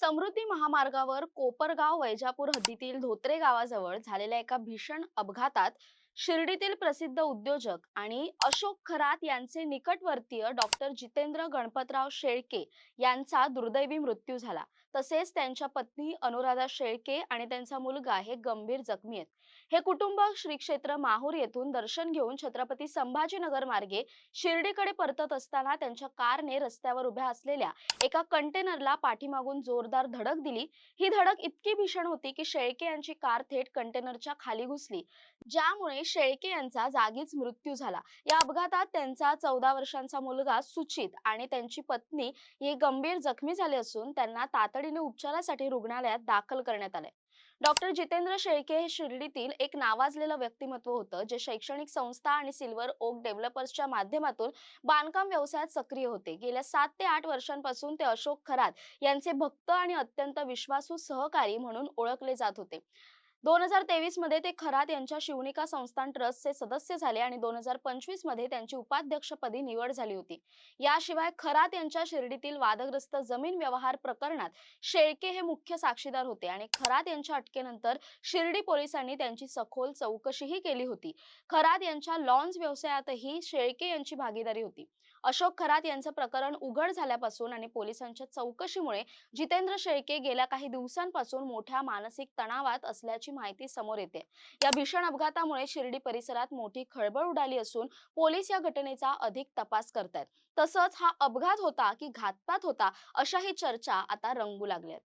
समृद्धी महामार्गावर कोपरगाव वैजापूर हद्दीतील धोत्रे गावाजवळ झालेल्या एका भीषण अपघातात शिर्डीतील प्रसिद्ध उद्योजक आणि अशोक खरात यांचे निकटवर्तीय डॉक्टर जितेंद्र गणपतराव शेळके यांचा दुर्दैवी मृत्यू झाला। तसेच त्यांच्या पत्नी अनुराधा शेळके आणि त्यांचा मुलगा हे गंभीर जखमी आहेत। हे कुटुंब श्री क्षेत्र माहूर येथून दर्शन घेऊन छत्रपती संभाजीनगर मार्गे शिर्डीकडे परतत असताना त्यांच्या कारने रस्त्यावर उभ्या असलेल्या एका कंटेनरला पाठीमागून जोरदार धडक दिली। ही धडक इतकी भीषण होती की शेळके यांची कार थेट कंटेनरच्या खाली घुसली, ज्यामुळे शेळके यांचा जागीच मृत्यू झाला। या अपघातात त्यांचा 14 वर्षांचा मुलगा सुचित आणि त्यांची पत्नी हे गंभीर जखमी झाले असून त्यांना तातडीने उपचारासाठी रुग्णालयात दाखल करण्यात आले। डॉक्टर जितेंद्र शेळके हे शिर्डीतील एक नावाजलेलं व्यक्तिमत्व होतं, जे शैक्षणिक संस्था आणि सिल्वर ओक डेव्हलपर्सच्या माध्यमातून बांधकाम व्यवसायात सक्रिय होते। गेल्या 7 ते 8 वर्षांपासून ते अशोक खरात यांचे भक्त आणि अत्यंत विश्वासू सहकारी म्हणून ओळखले जात होते। 2023 मध्ये ते खरात यांच्या शिवनिका संस्थान ट्रस्टचे सदस्य झाले आणि 2025 मध्ये त्यांची उपाध्यक्षपदी निवड झाली होती। याशिवाय खरात यांच्या शिर्डीतील वादग्रस्त जमीन व्यवहार प्रकरणात शेळके हे मुख्य साक्षीदार होते आणि खरात यांच्या अटकेनंतर शिर्डी पोलिसांनी त्यांची सखोल चौकशीही केली होती। खरात यांच्या लॉन्स व्यवसायातही शेळके यांची भागीदारी होती। अशोक खरात यांचं प्रकरण उघड झाल्यापासून आणि पोलिसांच्या चौकशीमुळे जितेंद्र शेळके गेल्या काही दिवसांपासून मोठ्या मानसिक तणावात असल्याची माहिती समोर येते। या भीषण अपघातामुळे शिर्डी परिसरात मोठी खळबळ उडाली असून पोलीस या घटनेचा अधिक तपास करतायत। तसंच हा अपघात होता की घातपात होता, अशाही चर्चा आता रंगू लागल्यात।